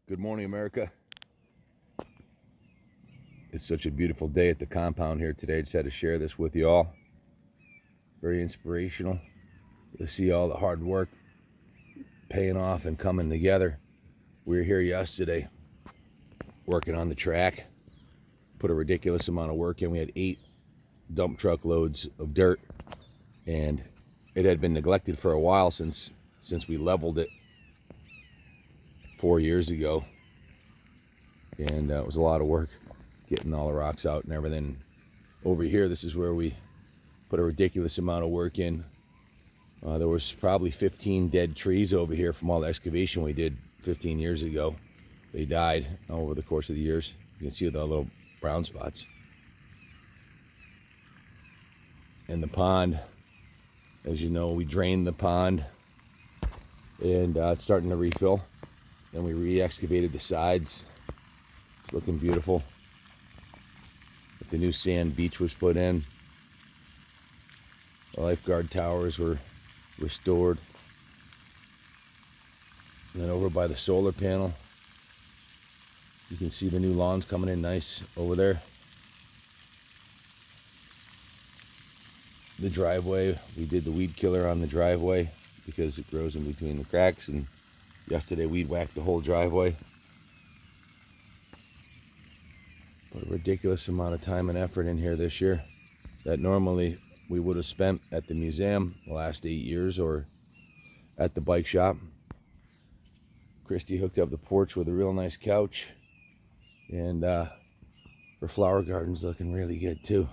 Good morning, America. It's such a beautiful day at the compound here today. I just had to share this with you all. Very inspirational to see all the hard work paying off and coming together. We were here yesterday working on the track. Put a ridiculous amount of work in. We had 8 dump truck loads of dirt, and it had been neglected for a while since we leveled it 4 years ago. And it was a lot of work getting all the rocks out and everything. Over here, this is where we put a ridiculous amount of work in. There was probably 15 dead trees over here from all the excavation we did 15 years ago. They died over the course of the years. You can see the little brown spots. And the pond, as you know, we drained the pond, and it's starting to refill. Then we re-excavated the sides. It's looking beautiful. The new sand beach was put in. The lifeguard towers were restored. And then over by the solar panel, you can see the new lawns coming in nice over there. The driveway, we did the weed killer on the driveway because it grows in between the cracks, and yesterday weed whacked the whole driveway. Put a ridiculous amount of time and effort in here this year that normally we would have spent at the museum the last 8 years or at the bike shop. Christy hooked up the porch with a real nice couch, and her flower garden's looking really good too.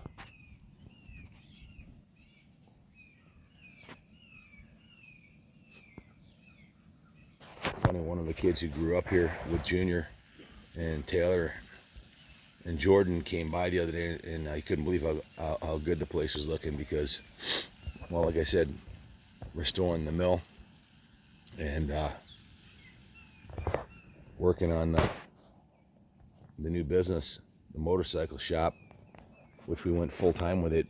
Funny, one of the kids who grew up here with Junior and Taylor and Jordan came by the other day, and I couldn't believe how good the place was looking because, well, like I said, restoring the mill and working on the new business, the motorcycle shop, which we went full-time with it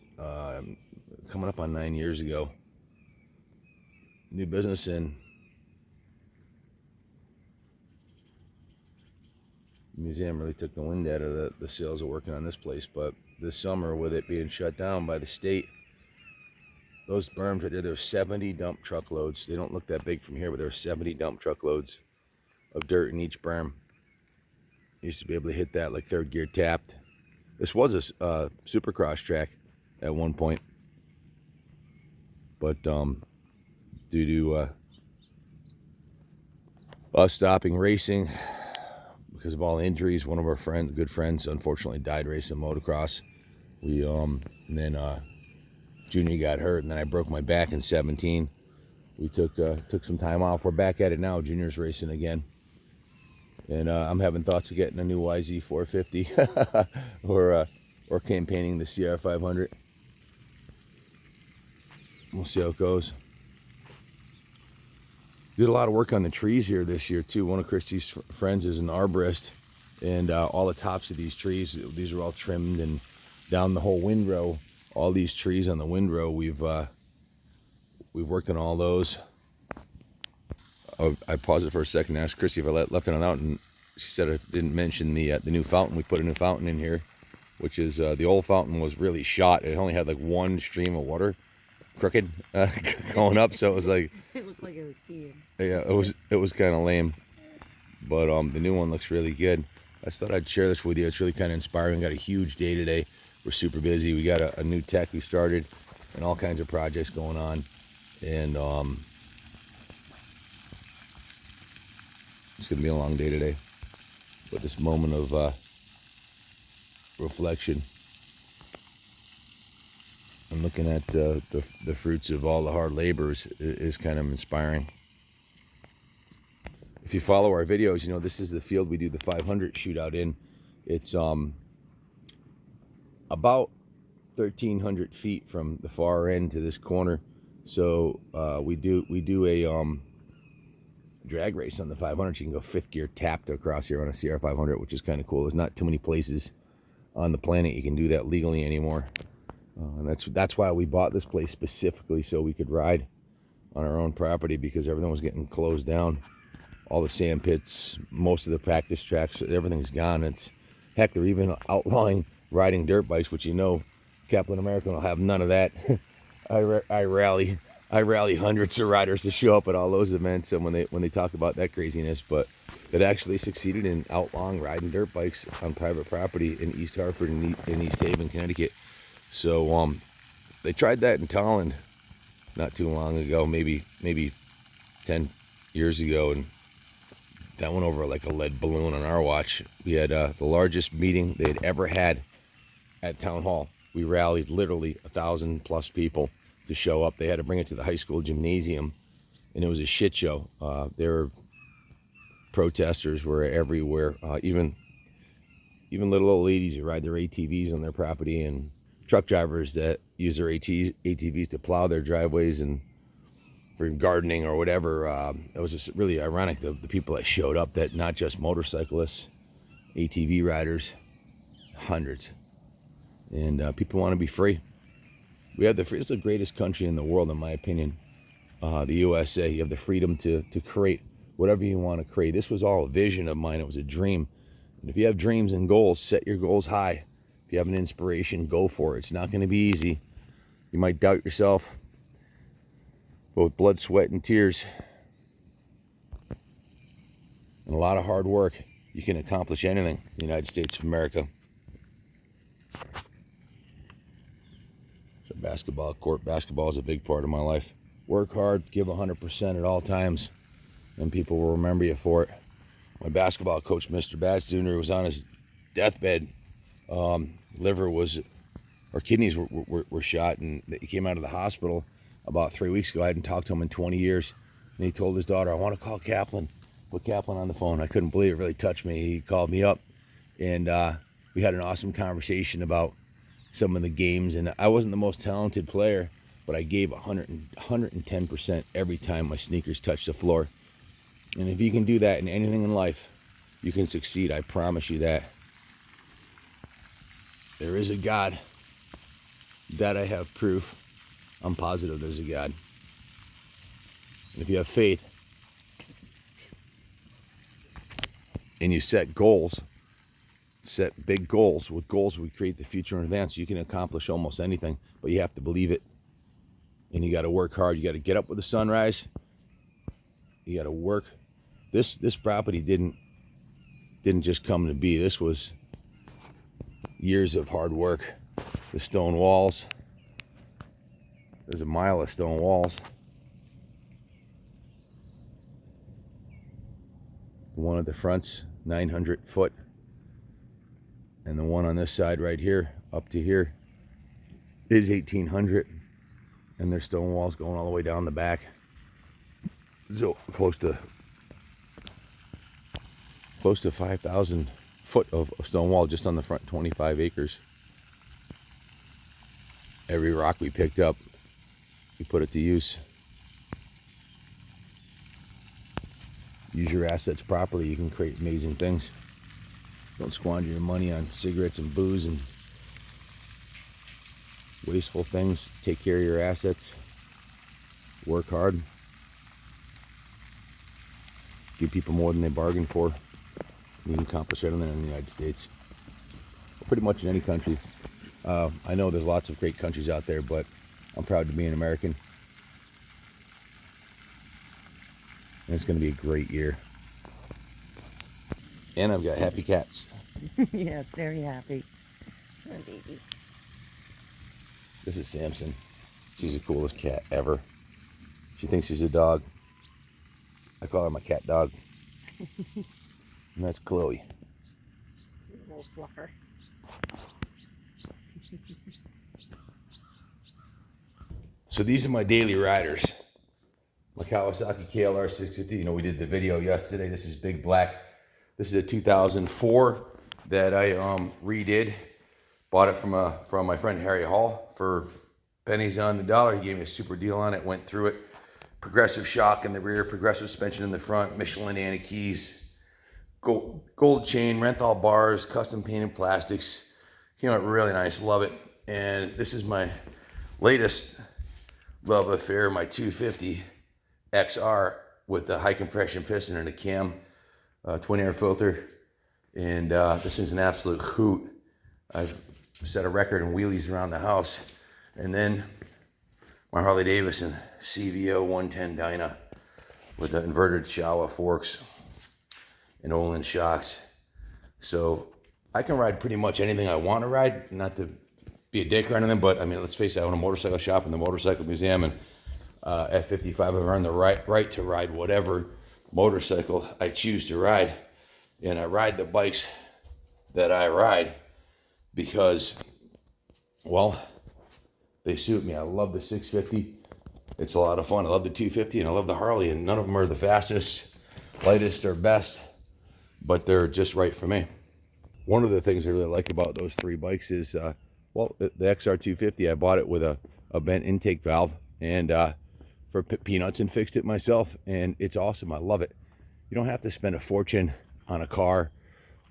coming up on 9 years ago. New business, and the museum really took the wind out of the sales of working on this place. But this summer, with it being shut down by the state, those berms right there, there's 70 dump truck loads. They don't look that big from here, but there's 70 dump truck loads of dirt in each berm. Used to be able to hit that like third gear tapped. This was a supercross track at one point, but due to us stopping racing because of all the injuries, one of our good friends, unfortunately died racing motocross. We and then Junior got hurt, and then I broke my back in 17. We took some time off. We're back at it now. Junior's racing again, and I'm having thoughts of getting a new YZ 450 or campaigning the CR 500. We'll see how it goes. Did a lot of work on the trees here this year too. One of Christy's friends is an arborist, and all the tops of these trees, these are all trimmed, and down the whole windrow, all these trees on the windrow, we've worked on all those. I paused it for a second and asked Christy if I left it out, and she said I didn't mention the new fountain. We put a new fountain in here, which is the old fountain was really shot. It only had like one stream of water, crooked, going up, so it was like it looked like it was peeing. Yeah, it was kind of lame, but the new one looks really good. I just thought I'd share this with you. It's really kind of inspiring. We got a huge day today. We're super busy. We got a new tech we started, and all kinds of projects going on, and it's gonna be a long day today. But this moment of reflection, and looking at the fruits of all the hard labors is kind of inspiring. If you follow our videos, you know this is the field we do the 500 shootout in. It's about 1,300 feet from the far end to this corner. So we do a drag race on the 500. You can go 5th gear tapped across here on a CR 500, which is kind of cool. There's not too many places on the planet you can do that legally anymore. And that's why we bought this place specifically, so we could ride on our own property, because everything was getting closed down all the sand pits, most of the practice tracks, everything's gone. Heck, they're even outlawing riding dirt bikes, which Kaplan American will have none of that. I rally hundreds of riders to show up at all those events, and when they talk about that craziness, but it actually succeeded in outlawing riding dirt bikes on private property in East Hartford and in East Haven, Connecticut. So they tried that in Tolland not too long ago, maybe 10 years ago, and that went over like a lead balloon on our watch. We had the largest meeting they had ever had at Town Hall. We rallied literally 1,000+ people to show up. They had to bring it to the high school gymnasium, and it was a shit show. Protesters were everywhere, even little old ladies who ride their ATVs on their property, and truck drivers that use their ATVs to plow their driveways and for gardening or whatever. It was just really ironic, the people that showed up, that not just motorcyclists, ATV riders, hundreds. And people want to be free. We have it's the greatest country in the world, in my opinion, the USA. You have the freedom to create whatever you want to create. This was all a vision of mine. It was a dream. And if you have dreams and goals, set your goals high. If you have an inspiration, go for it. It's not going to be easy. You might doubt yourself, but with blood, sweat, and tears, and a lot of hard work, you can accomplish anything in the United States of America. So basketball is a big part of my life. Work hard, give 100% at all times, and people will remember you for it. My basketball coach, Mr. Batstuner, was on his deathbed. Kidneys were shot, and he came out of the hospital about 3 weeks ago. I hadn't talked to him in 20 years, and he told his daughter, I want to call Kaplan. Put Kaplan on the phone. I couldn't believe it. It really touched me. He called me up, and we had an awesome conversation about some of the games. And I wasn't the most talented player, but I gave 110% every time my sneakers touched the floor. And if you can do that in anything in life, you can succeed. I promise you that. There is a God. That I have proof. I'm positive there's a God. And if you have faith and you set goals, set big goals. With goals, we create the future in advance. You can accomplish almost anything, but you have to believe it. And you got to work hard. You got to get up with the sunrise. You got to work. This property didn't just come to be. This was years of hard work. The stone walls. There's a mile of stone walls. The one at the front's 900 foot. And the one on this side right here, up to here, is 1,800. And there's stone walls going all the way down the back. So close to 5,000 foot of stone wall just on the front, 25 acres. Every rock we picked up, we put it to use. Use your assets properly, you can create amazing things. Don't squander your money on cigarettes and booze and wasteful things. Take care of your assets. Work hard. Give people more than they bargained for. You can accomplish anything in the United States. Pretty much in any country. I know there's lots of great countries out there, but I'm proud to be an American. And it's going to be a great year. And I've got happy cats. Yes, very happy. Oh, baby. This is Samson. She's the coolest cat ever. She thinks she's a dog. I call her my cat dog. And that's Chloe. Little fluffer. So these are my daily riders. My Kawasaki KLR 650. We did the video yesterday. This is Big Black. This is a 2004 that I redid. Bought it from my friend Harry Hall for pennies on the dollar. He gave me a super deal on it. Went through it. Progressive shock in the rear, progressive suspension in the front, Michelin Anna keys, gold chain, Renthal bars, custom painted plastics. Came out really nice. Love it. And this is my latest love affair, my 250 XR with the high compression piston and a cam, twin air filter, and this thing's an absolute hoot. I've set a record in wheelies around the house. And then my Harley Davidson CVO 110 Dyna with the inverted Showa forks and Olin shocks. So I can ride pretty much anything I want to ride, not to be a dick or anything, but I mean, let's face it, I own a motorcycle shop and the motorcycle museum, and at 55, I've earned the right to ride whatever motorcycle I choose to ride. And I ride the bikes that I ride because, well, they suit me. I love the 650. It's a lot of fun. I love the 250 and I love the Harley, and none of them are the fastest, lightest, or best, but they're just right for me. One of the things I really like about those three bikes is, well, the XR250, I bought it with a bent intake valve and for peanuts and fixed it myself, and it's awesome. I love it. You don't have to spend a fortune on a car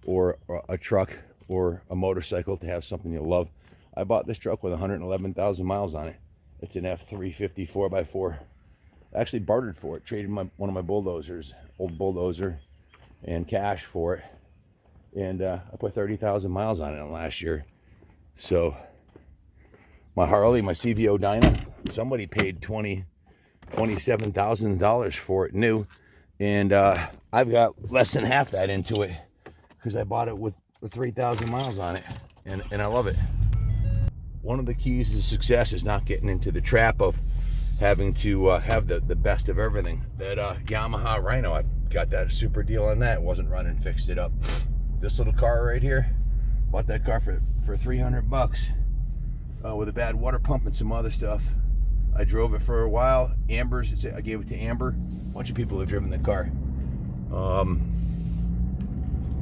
or a truck or a motorcycle to have something you love. I bought this truck with 111,000 miles on it. It's an F350 4x4. I actually bartered for it, traded one of my bulldozers, old bulldozer, and cash for it. And I put 30,000 miles on it last year. So my Harley, my CVO Dyna, somebody paid $27,000 for it new. And I've got less than half that into it because I bought it with 3,000 miles on it. And I love it. One of the keys to success is not getting into the trap of having to have the best of everything. That Yamaha Rhino, I got that super deal on that. It wasn't running, fixed it up. This little car right here, bought that car for $300 with a bad water pump and some other stuff. I drove it for a while. I gave it to Amber. A bunch of people have driven the car.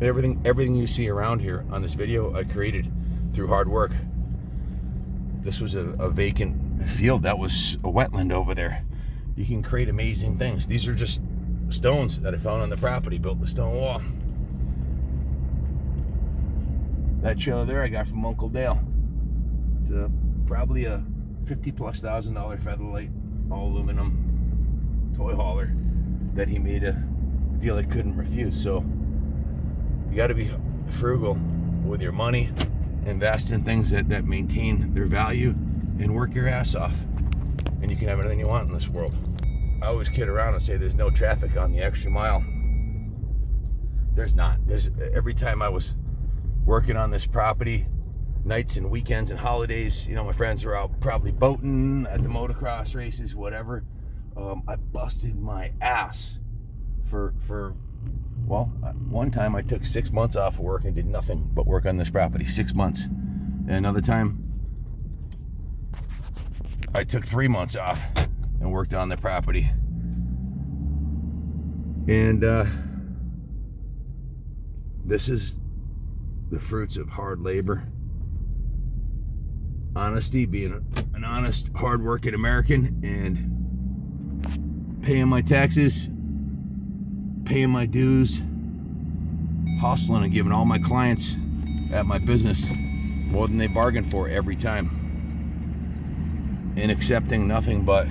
Everything you see around here on this video, I created through hard work. This was a vacant field. That was a wetland over there. You can create amazing things. These are just stones that I found on the property, built the stone wall. That trailer there I got from Uncle Dale. It's probably a $50,000+ Featherlight, all aluminum toy hauler that he made a deal I couldn't refuse. So you got to be frugal with your money, invest in things that maintain their value, and work your ass off, and you can have anything you want in this world. I always kid around and say there's no traffic on the extra mile. There's not. Every time I was working on this property, nights and weekends and holidays, you know, my friends are out probably boating at the motocross races, whatever. I busted my ass for well, one time I took 6 months off of work and did nothing but work on this property. 6 months. And another time I took 3 months off and worked on the property. And this is the fruits of hard labor. Honesty, being an honest, hard-working American, and paying my taxes, paying my dues, hustling and giving all my clients at my business more than they bargained for every time, and accepting nothing but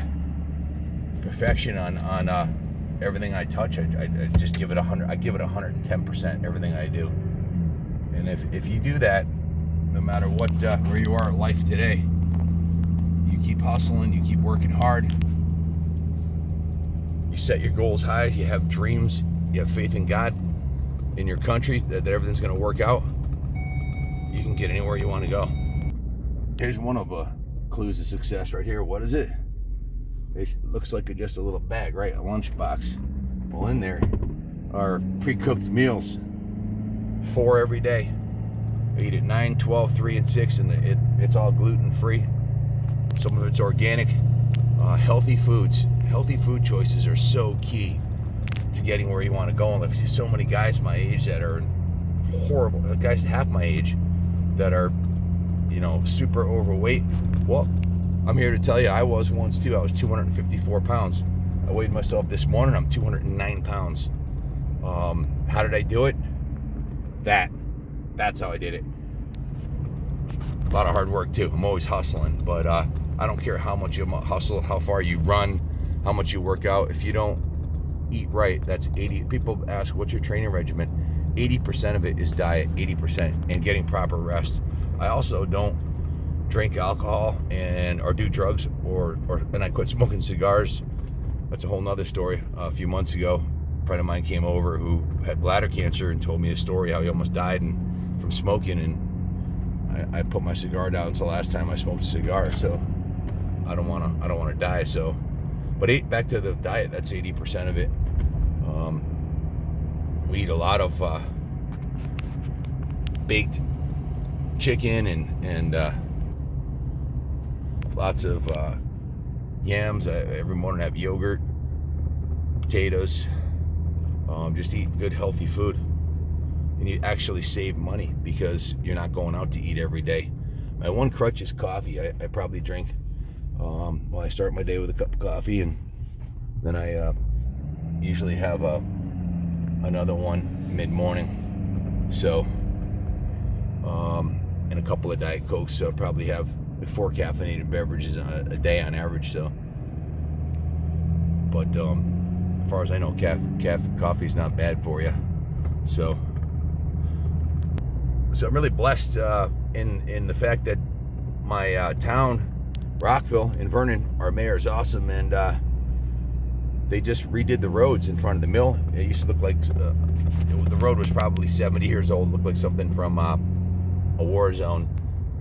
perfection on everything I touch. I just give it 100. I give it 110% everything I do. And if you do that, no matter what where you are in life today, you keep hustling, you keep working hard, you set your goals high, you have dreams, you have faith in God, in your country, that everything's going to work out, you can get anywhere you want to go. Here's one of the clues of success right here. What is it? It looks like just a little bag, right? A lunchbox. Well, in there are pre-cooked meals, 4 every day. I eat at 9, 12, 3, and 6, and it's all gluten-free. Some of it's organic. Healthy foods. Healthy food choices are so key to getting where you want to go. And I see so many guys my age that are horrible, guys half my age that are, you know, super overweight. Well, I'm here to tell you, I was once too. I was 254 pounds. I weighed myself this morning. I'm 209 pounds. How did I do it? That's how I did it. A lot of hard work too. I'm always hustling, but I don't care how much you hustle, how far you run, how much you work out. If you don't eat right, that's 80. People ask, what's your training regimen? 80% of it is diet, 80%, and getting proper rest. I also don't drink alcohol or do drugs, and I quit smoking cigars. That's a whole nother story. A few months ago, a friend of mine came over who had bladder cancer and told me a story how he almost died from smoking, and I put my cigar down. It's the last time I smoked a cigar, so I don't want to die. So, but back to the diet, that's 80% of it. We eat a lot of baked chicken and lots of yams. Every morning I have yogurt, potatoes. Just eat good, healthy food. And you actually save money because you're not going out to eat every day. My one crutch is coffee. I probably drink, I start my day with a cup of coffee, and then I usually have another one mid-morning. So, and a couple of Diet Cokes. So I probably have 4 caffeinated beverages a day on average. So, but as far as I know, coffee is not bad for you. So I'm really blessed in the fact that my town, Rockville in Vernon, our mayor is awesome, and they just redid the roads in front of the mill. It used to look like the road was probably 70 years old. It looked like something from a war zone.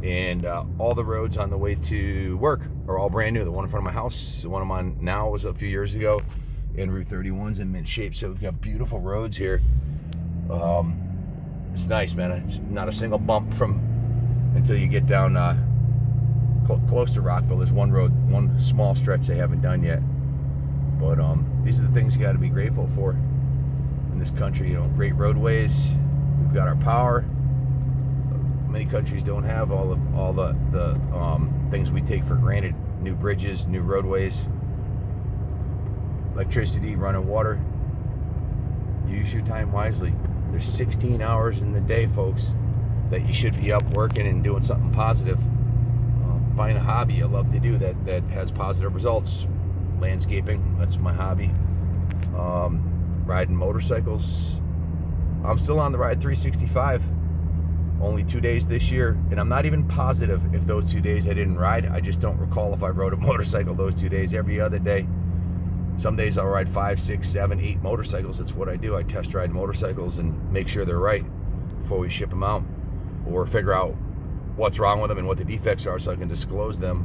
And all the roads on the way to work are all brand new. The one in front of my house, the one I'm on now, was a few years ago, and Route 31's in mint shape. So we've got beautiful roads here. It's nice, man. It's not a single bump until you get down close to Rockville. There's one small stretch they haven't done yet. But these are the things you got to be grateful for in this country. Great roadways. We've got our power. Many countries don't have all the things we take for granted. New bridges, new roadways, electricity, running water. Use your time wisely. There's 16 hours in the day, folks, that you should be up working and doing something positive. Find a hobby I love to do that has positive results. Landscaping, that's my hobby. Riding motorcycles. I'm still on the Ride 365. Only 2 days this year, and I'm not even positive if those 2 days I didn't ride. I just don't recall if I rode a motorcycle those 2 days. Every other day, some days I'll ride 5, 6, 7, 8 motorcycles. That's what I do. I test ride motorcycles and make sure they're right before we ship them out, or figure out what's wrong with them and what the defects are, so I can disclose them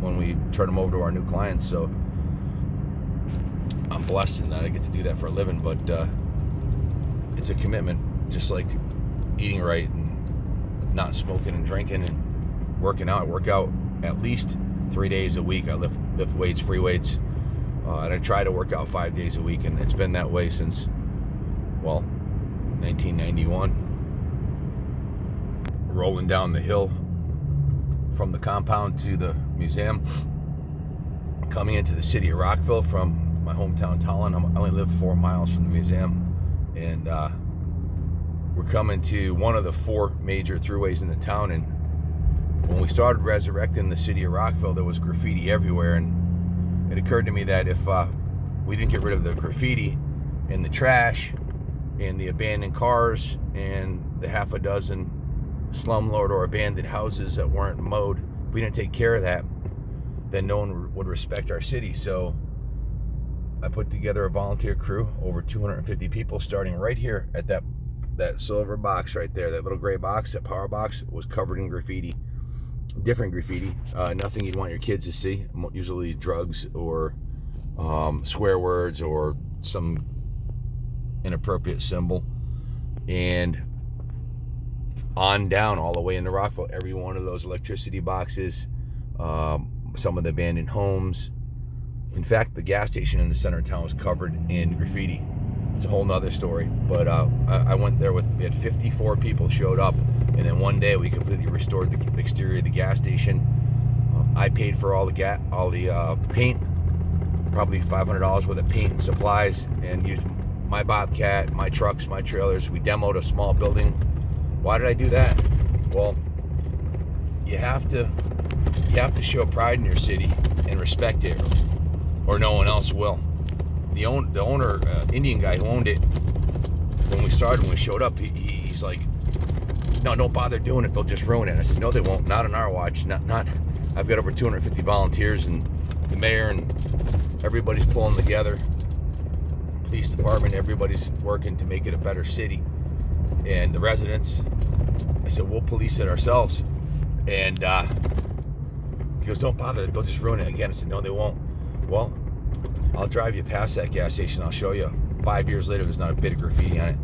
when we turn them over to our new clients. So I'm blessed in that I get to do that for a living, but it's a commitment, just like eating right and not smoking and drinking and working out. I work out at least 3 days a week. I lift weights, free weights, and I try to work out 5 days a week, and it's been that way since 1991. Rolling down the hill from the compound to the museum, coming into the city of Rockville from my hometown Tallinn. I only live 4 miles from the museum, and we're coming to one of the 4 major throughways in the town. And when we started resurrecting the city of Rockville, there was graffiti everywhere, and it occurred to me that if we didn't get rid of the graffiti and the trash and the abandoned cars and the half a dozen slumlord or abandoned houses that weren't mowed, if we didn't take care of that, then no one would respect our city. So I put together a volunteer crew, over 250 people, starting right here at that silver box right there. That little gray box, that power box, was covered in graffiti. Different graffiti, nothing you'd want your kids to see. Usually drugs or swear words or some inappropriate symbol. And on down all the way into Rockville, every one of those electricity boxes, some of the abandoned homes. In fact, the gas station in the center of town was covered in graffiti. It's a whole nother story. But I went there we had 54 people showed up, and then one day we completely restored the exterior of the gas station. I paid for all the paint, probably $500 worth of paint and supplies, and used my Bobcat, my trucks, my trailers. We demoed a small building. Why did I do that? Well, you have to show pride in your city and respect it, or no one else will. the owner, Indian guy who owned it, when we showed up, he's like, no, don't bother doing it. They'll just ruin it. And I said, no, they won't. Not on our watch. Not. I've got over 250 volunteers, and the mayor and everybody's pulling together. Police department, everybody's working to make it a better city. And the residents, I said, we'll police it ourselves. And he goes, don't bother. They'll just ruin it again. I said, no, they won't. Well, I'll drive you past that gas station. I'll show you. 5 years later, there's not a bit of graffiti on it.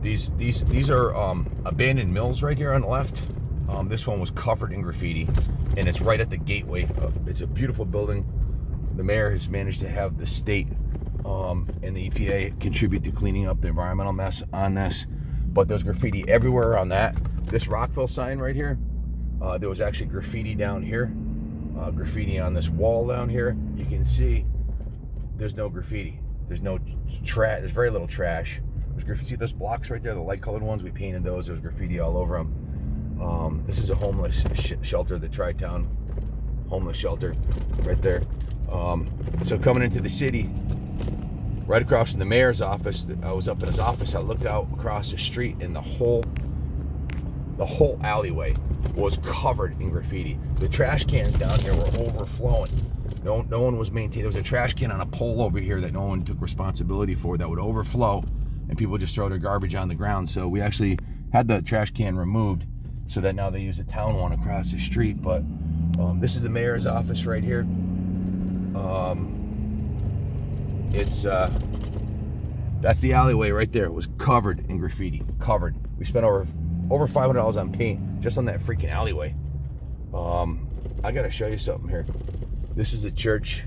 These are abandoned mills right here on the left. This one was covered in graffiti, and it's right at the gateway. It's a beautiful building. The mayor has managed to have the state and the EPA contribute to cleaning up the environmental mess on this. But there's graffiti everywhere on that. This Rockville sign right here, there was actually graffiti down here. Graffiti on this wall down here. You can see there's no graffiti. There's no trash. There's very little trash. There's graffiti. See those blocks right there, the light colored ones? We painted those. There's graffiti all over them. This is a homeless shelter, the Tri-Town homeless shelter right there. So coming into the city, right across from the mayor's office, I was up in his office. I looked out across the street, and the whole alleyway was covered in graffiti. The trash cans down here were overflowing. No one was maintained. There was a trash can on a pole over here that no one took responsibility for that would overflow, and people just throw their garbage on the ground. So we actually had the trash can removed so that now they use a town one across the street. But this is the mayor's office right here. That's the alleyway right there. It was covered in graffiti. Covered. We spent over $500 on paint just on that freaking alleyway. I gotta show you something here. This is a church.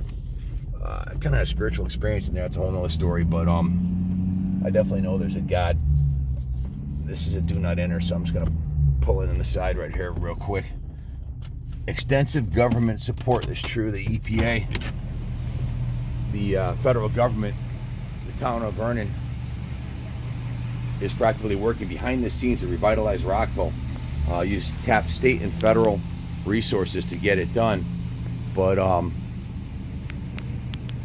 I kind of had a spiritual experience in there. It's a whole nother story, but I definitely know there's a God. This is a do not enter, so I'm just gonna pull in on the side right here real quick. Extensive government support is true. The EPA, the federal government, the town of Vernon is practically working behind the scenes to revitalize Rockville. Tap state and federal resources to get it done. But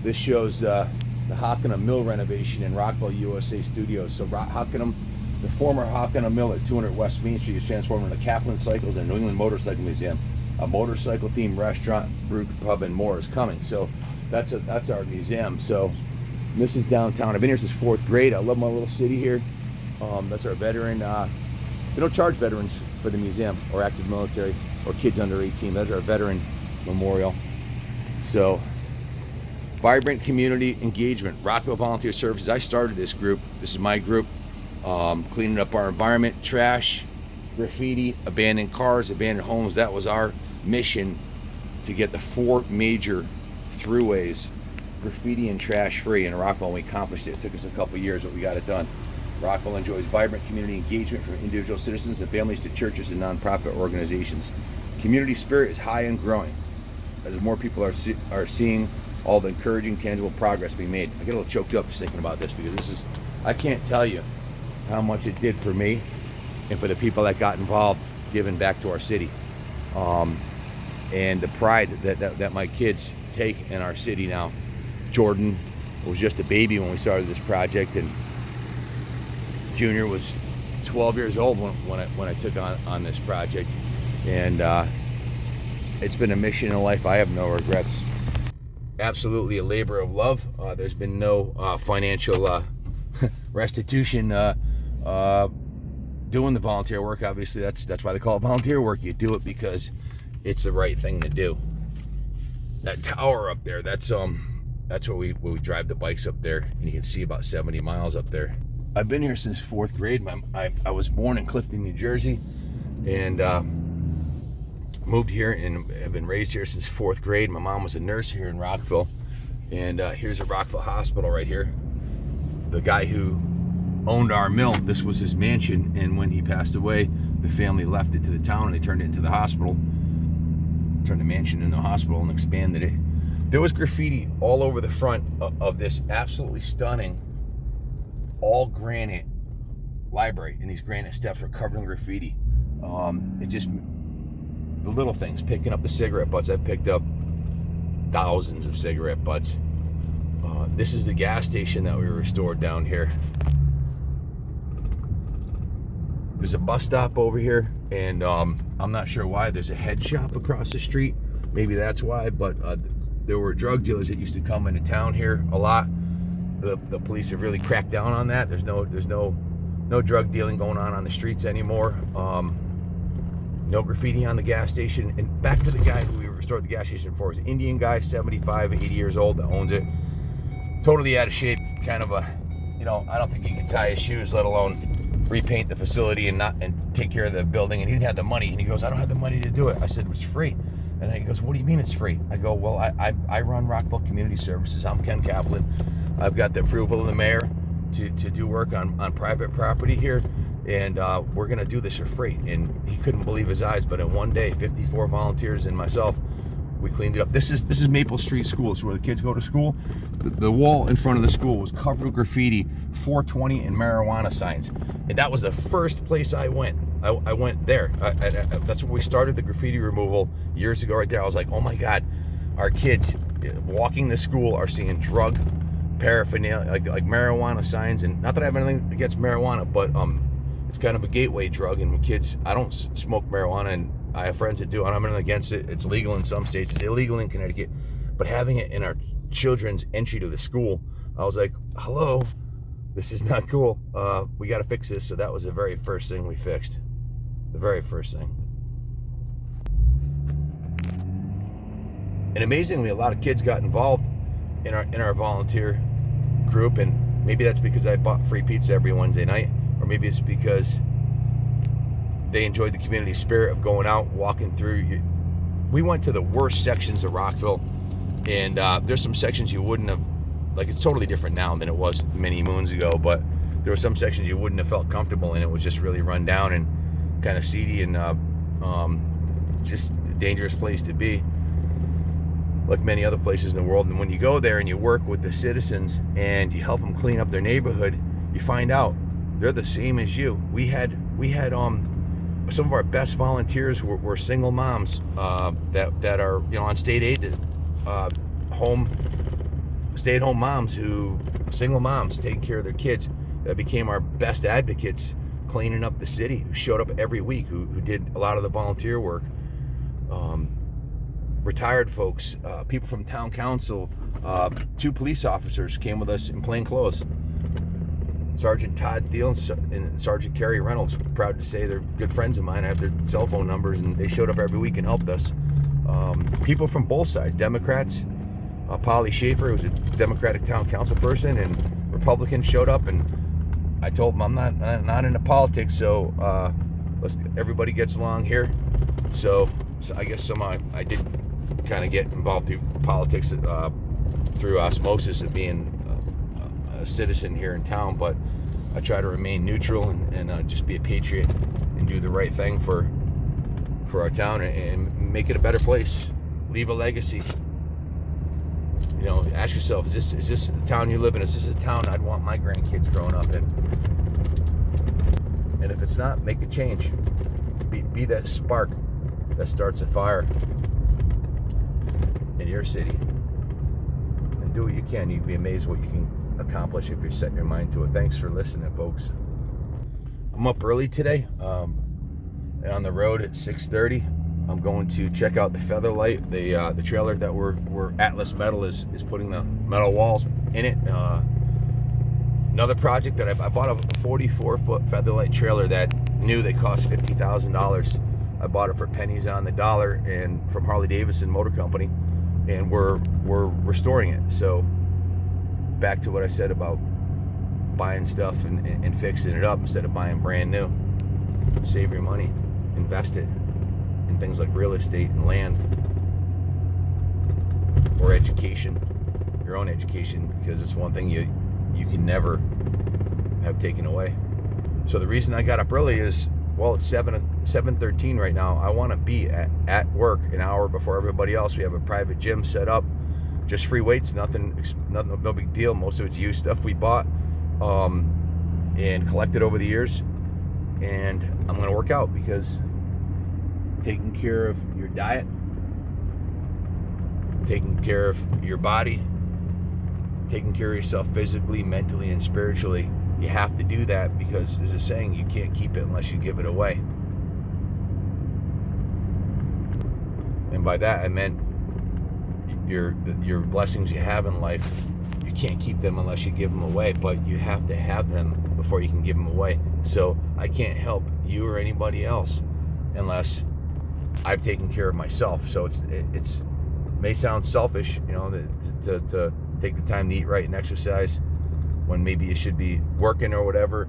this shows the Hockenham Mill renovation in Rockville, USA Studios. So Hockenham, the former Hockenham Mill at 200 West Main Street is transformed into Kaplan Cycles and New England Motorcycle Museum. A motorcycle-themed restaurant, brew pub, and more is coming. So that's our museum. So this is downtown. I've been here since 4th grade. I love my little city here. That's our veteran. We don't charge veterans for the museum or active military or kids under 18. That's our veteran memorial. So vibrant community engagement. Rockville Volunteer Services. I started this group. This is my group. Cleaning up our environment, trash, graffiti, abandoned cars, abandoned homes. That was our mission, to get the 4 major throughways graffiti and trash free in Rockville, and we accomplished it. It took us a couple years, but we got it done. Rockville enjoys vibrant community engagement from individual citizens and families to churches and nonprofit organizations. Community spirit is high and growing as more people are seeing all the encouraging, tangible progress being made. I get a little choked up just thinking about this, because I can't tell you how much it did for me and for the people that got involved giving back to our city. And the pride that my kids take in our city now. Jordan was just a baby when we started this project, and Junior was 12 years old when I took on this project. And it's been a mission in life. I have no regrets. Absolutely a labor of love. There's been no financial restitution doing the volunteer work. Obviously, that's why they call it volunteer work. You do it because it's the right thing to do. That tower up there, that's where we drive the bikes up there, and you can see about 70 miles up there. I've been here since 4th grade. I was born in Clifton, New Jersey, and moved here and have been raised here since 4th grade. My mom was a nurse here in Rockville, and here's a Rockville hospital right here. The guy who owned our mill, this was his mansion, and when he passed away, the family left it to the town and they turned it into the hospital. Turned the mansion into a hospital and expanded it. There was graffiti all over the front of this absolutely stunning all granite library, and these granite steps were covered in graffiti. The little things, picking up the cigarette butts. I picked up thousands of cigarette butts. This is the gas station that we restored down here. There's a bus stop over here, and I'm not sure why. There's a head shop across the street. Maybe that's why, but there were drug dealers that used to come into town here a lot. The police have really cracked down on that. There's no drug dealing going on the streets anymore. No graffiti on the gas station. And back to the guy who we restored the gas station for, is an Indian guy, 75, 80 years old, that owns it. Totally out of shape, kind of a, I don't think he can tie his shoes, let alone repaint the facility and take care of the building. And he didn't have the money. And he goes, I don't have the money to do it. I said, it's free. And he goes, what do you mean it's free? I go, well, I run Rockville Community Services. I'm Ken Kaplan. I've got the approval of the mayor to do work on private property here. And we're going to do this for free. And he couldn't believe his eyes. But in one day, 54 volunteers and myself, we cleaned it up. This is Maple Street School. It's where the kids go to school. The wall in front of the school was covered with graffiti, 420 and marijuana signs. And that was the first place I went. I went there. That's where we started the graffiti removal years ago right there. I was like, oh my God, our kids walking to school are seeing drug paraphernalia, like marijuana signs. And not that I have anything against marijuana, but it's kind of a gateway drug. And kids, I don't smoke marijuana, and I have friends that do. I'm not against it. It's legal in some states. It's illegal in Connecticut. But having it in our children's entry to the school, I was like, hello, this is not cool. We got to fix this. So that was the very first thing we fixed. The very first thing. And amazingly, a lot of kids got involved in our volunteer group. And maybe that's because I bought free pizza every Wednesday night. Or maybe it's because they enjoyed the community spirit of going out, walking through. We went to the worst sections of Rockville, and there's some sections you wouldn't have, like, it's totally different now than it was many moons ago, but there were some sections you wouldn't have felt comfortable in. It was just really run down and kind of seedy and just a dangerous place to be, like many other places in the world. And when you go there and you work with the citizens and you help them clean up their neighborhood, you find out they're the same as you. We had some of our best volunteers were single moms that are on state aid, stay-at-home moms, single moms taking care of their kids, that became our best advocates cleaning up the city, who showed up every week, who did a lot of the volunteer work. Retired folks, people from town council, 2 police officers came with us in plain clothes. Sergeant Todd Thiel and Sergeant Kerry Reynolds, proud to say they're good friends of mine. I have their cell phone numbers, and they showed up every week and helped us. People from both sides, Democrats, Polly Schaefer, who's a Democratic town council person, and Republicans showed up. And I told them I'm not into politics, so everybody gets along here. So I guess I did kind of get involved through politics through osmosis of being a citizen here in town, but I try to remain neutral and just be a patriot and do the right thing for our town and make it a better place, leave a legacy. Ask yourself, is this the town you live in? Is this a town I'd want my grandkids growing up in? And if it's not, make a change. Be that spark that starts a fire in your city, and do what you can. You'd be amazed what you can accomplish if you set your mind to it. Thanks for listening, folks. I'm up early today, and on the road at 6:30. I'm going to check out the Featherlight, the trailer that we're Atlas Metal is putting the metal walls in it. Another project that I bought a 44-foot Featherlight trailer that they cost $50,000. I bought it for pennies on the dollar and from Harley Davidson Motor Company, and we're restoring it. So back to what I said about buying stuff and fixing it up instead of buying brand new. Save your money, invest it in things like real estate and land, or education, your own education, because it's one thing you can never have taken away. So the reason I got up early is, well, it's 7:13 right now. I want to be at work an hour before everybody else. We have a private gym set up, just free weights, nothing, no big deal. Most of it's used stuff we bought and collected over the years. And I'm going to work out, because taking care of your diet, taking care of your body, taking care of yourself physically, mentally, and spiritually. You have to do that because there's a saying, you can't keep it unless you give it away. And by that, I meant your blessings you have in life, you can't keep them unless you give them away, but you have to have them before you can give them away. So I can't help you or anybody else unless I've taken care of myself. So it may sound selfish, you know, to take the time to eat right and exercise when maybe you should be working or whatever.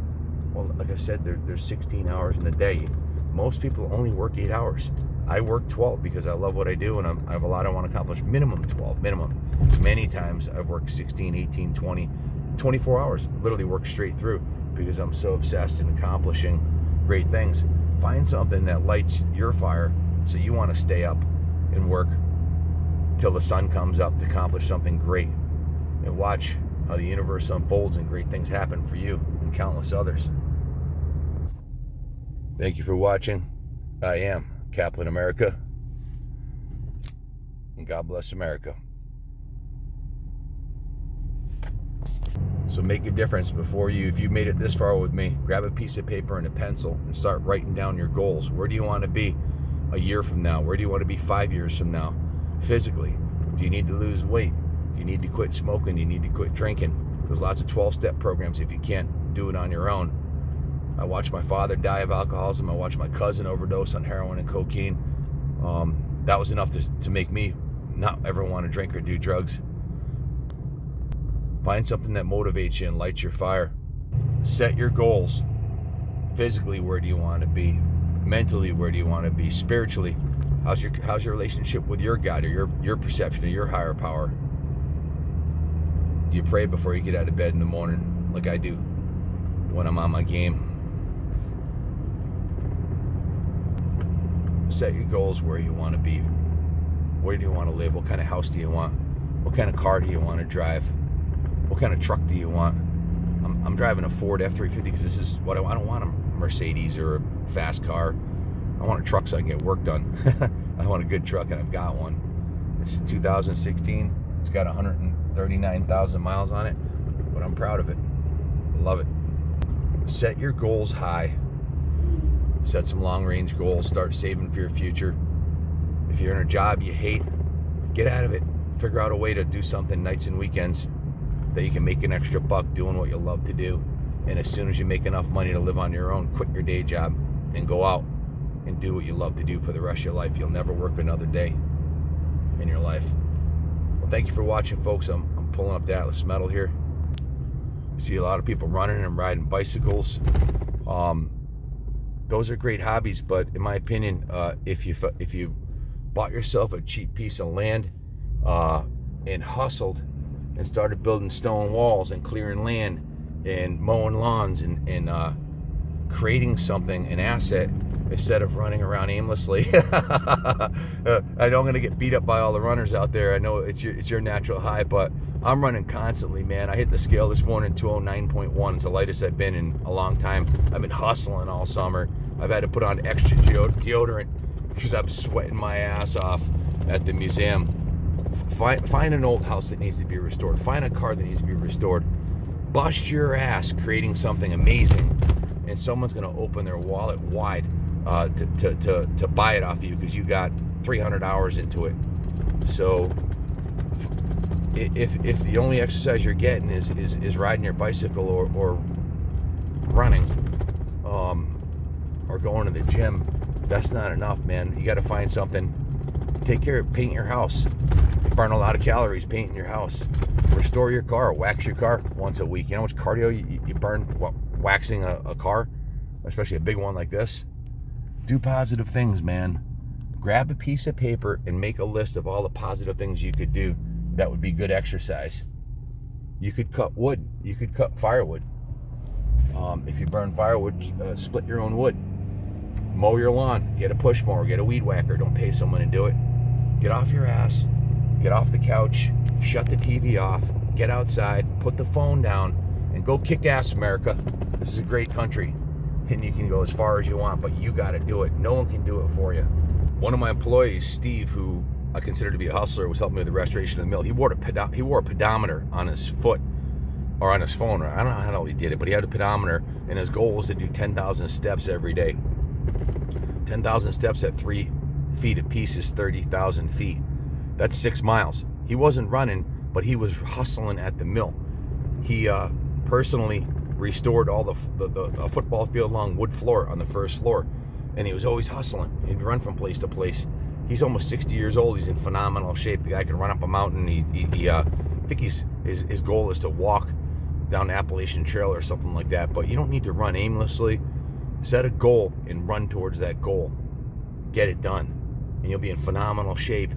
Well, like I said, there's 16 hours in the day. Most people only work 8 hours. I work 12 because I love what I do, and I have a lot I want to accomplish. Minimum 12, minimum. Many times I've worked 16, 18, 20, 24 hours. Literally work straight through because I'm so obsessed in accomplishing great things. Find something that lights your fire so you want to stay up and work till the sun comes up to accomplish something great, and watch how the universe unfolds and great things happen for you and countless others. Thank you for watching. I am Kaplan America, and God bless America. So make a difference before you, if you made it this far with me, grab a piece of paper and a pencil and start writing down your goals. Where do you want to be a year from now? Where do you want to be 5 years from now? Physically, do you need to lose weight? Do you need to quit smoking? Do you need to quit drinking? There's lots of 12-step programs if you can't do it on your own. I watched my father die of alcoholism. I watched my cousin overdose on heroin and cocaine. That was enough to make me not ever want to drink or do drugs. Find something that motivates you and lights your fire. Set your goals. Physically, where do you want to be? Mentally, where do you want to be? Spiritually, how's your relationship with your God or your perception of your higher power? Do you pray before you get out of bed in the morning, like I do when I'm on my game? Set your goals where you want to be. Where do you want to live? What kind of house do you want? What kind of car do you want to drive? What kind of truck do you want? I'm driving a Ford F-350 because this is what I don't want a Mercedes or a fast car. I want a truck so I can get work done. I want a good truck, and I've got one. It's 2016. It's got 139,000 miles on it, but I'm proud of it. I love it. Set your goals high. Set some long-range goals. Start saving for your future. If you're in a job you hate, get out of it. Figure out a way to do something nights and weekends that you can make an extra buck doing what you love to do. And as soon as you make enough money to live on your own, quit your day job and go out and do what you love to do for the rest of your life. You'll never work another day in your life. Well, thank you for watching, folks. I'm pulling up the Atlas Metal here. I see a lot of people running and riding bicycles. Those are great hobbies, but in my opinion, if you bought yourself a cheap piece of land and hustled and started building stone walls and clearing land and mowing lawns and creating something, an asset, instead of running around aimlessly. I know I'm going to get beat up by all the runners out there. I know it's your natural high, but I'm running constantly, man. I hit the scale this morning, 209.1. It's the lightest I've been in a long time. I've been hustling all summer. I've had to put on extra deodorant because I'm sweating my ass off at the museum. Find an old house that needs to be restored. Find a car that needs to be restored. Bust your ass creating something amazing, and someone's going to open their wallet wide to buy it off you because you got 300 hours into it. So if the only exercise you're getting is riding your bicycle or running or going to the gym, that's not enough, man. You got to find something. Take care of, paint your house. You burn a lot of calories painting your house. Restore your car, wax your car once a week. You know how much cardio you burn waxing a car, especially a big one like this? Do positive things, man. Grab a piece of paper and make a list of all the positive things you could do that would be good exercise. You could cut wood. You could cut firewood. If you burn firewood, split your own wood. Mow your lawn. Get a push mower. Get a weed whacker. Don't pay someone to do it. Get off your ass. Get off the couch. Shut the TV off. Get outside. Put the phone down and go kick ass, America. This is a great country, and you can go as far as you want, but you got to do it. No one can do it for you. One of my employees, Steve, who I consider to be a hustler, was helping me with the restoration of the mill. He wore a pedometer on his foot or on his phone. I don't know how he did it, but he had a pedometer, and his goal was to do 10,000 steps every day. 10,000 steps at 3 feet a piece is 30,000 feet. That's 6 miles. He wasn't running, but he was hustling at the mill. He personally restored all the football field long wood floor on the first floor, and he was always hustling. He'd run from place to place. He's almost 60 years old. He's in phenomenal shape. The guy can run up a mountain. I think his goal is to walk down the Appalachian Trail or something like that. But you don't need to run aimlessly. Set a goal and run towards that goal. Get it done, and you'll be in phenomenal shape,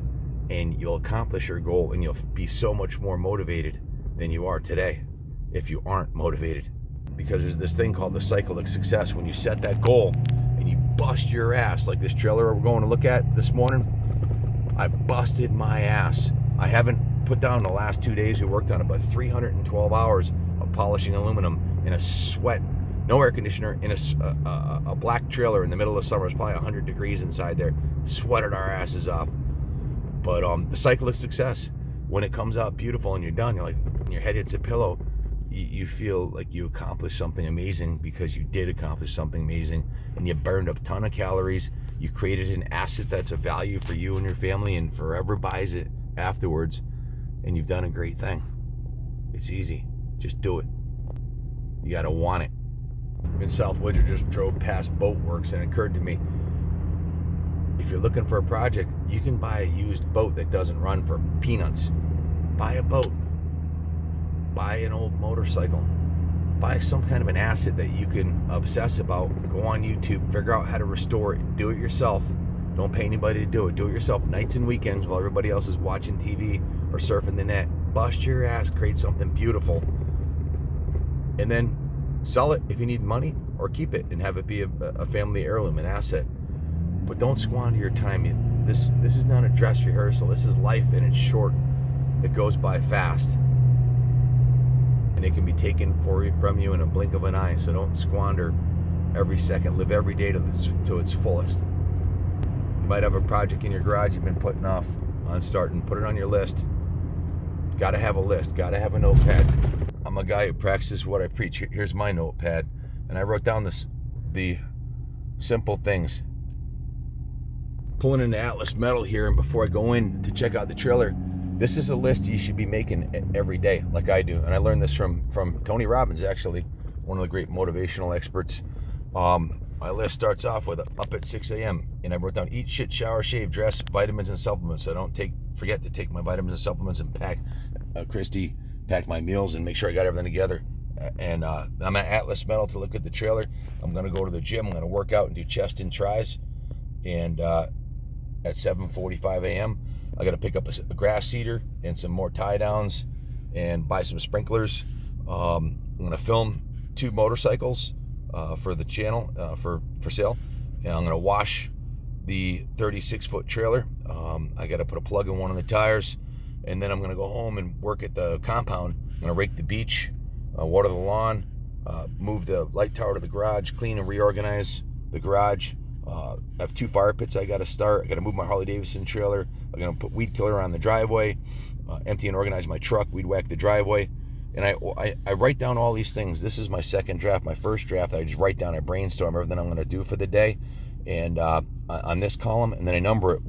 and you'll accomplish your goal, and you'll be so much more motivated than you are today if you aren't motivated. Because there's this thing called the cycle of success. When you set that goal and you bust your ass, like this trailer we're going to look at this morning, I busted my ass. I haven't put down the last 2 days. We worked on about 312 hours of polishing aluminum in a sweat, no air conditioner, in a black trailer in the middle of summer. It's probably 100 degrees inside there. Sweated our asses off. But the cycle of success, when it comes out beautiful and you're done, you're like, your head hits a pillow, you feel like you accomplished something amazing, because you did accomplish something amazing, and you burned a ton of calories. You created an asset that's of value for you and your family, and forever buys it afterwards, and you've done a great thing. It's easy. Just do it. You gotta want it. In South Windsor, just drove past Boat Works, and it occurred to me, if you're looking for a project, you can buy a used boat that doesn't run for peanuts. Buy a boat. Buy an old motorcycle. Buy some kind of an asset that you can obsess about. Go on YouTube, figure out how to restore it, do it yourself. Don't pay anybody to do it. Do it yourself nights and weekends while everybody else is watching TV or surfing the net. Bust your ass, create something beautiful, and then sell it if you need money, or keep it and have it be a family heirloom, an asset. But don't squander your time. This is not a dress rehearsal. This is life, and it's short. It goes by fast, and it can be taken from you in a blink of an eye. So don't squander every second. Live every day to its fullest. You might have a project in your garage you've been putting off on starting. Put it on your list. Got to have a list. Got to have a notepad. I'm a guy who practices what I preach. Here's my notepad, and I wrote down the simple things. Pulling in the Atlas metal here, and before I go in to check out the trailer, this is a list you should be making every day, like I do. And I learned this from Tony Robbins, actually, one of the great motivational experts. My list starts off with up at 6 a.m. and I wrote down eat, shit, shower, shave, dress, vitamins and supplements. So I don't forget to take my vitamins and supplements, and pack my meals and make sure I got everything together. And I'm at Atlas Metal to look at the trailer. I'm going to go to the gym. I'm going to work out and do chest and tries. And at 7:45 a.m., I got to pick up a grass seeder and some more tie downs and buy some sprinklers. I'm going to film 2 motorcycles for the channel for sale. And I'm going to wash the 36-foot trailer. I got to put a plug in one of the tires. And then I'm going to go home and work at the compound. I'm going to rake the beach, water the lawn, move the light tower to the garage, clean and reorganize the garage. I have 2 fire pits I got to start. I got to move my Harley Davidson trailer. I'm going to put weed killer on the driveway, empty and organize my truck, weed whack the driveway. And I write down all these things. This is my second draft. My first draft, I just write down, I brainstorm everything I'm going to do for the day, and on this column, and then I number it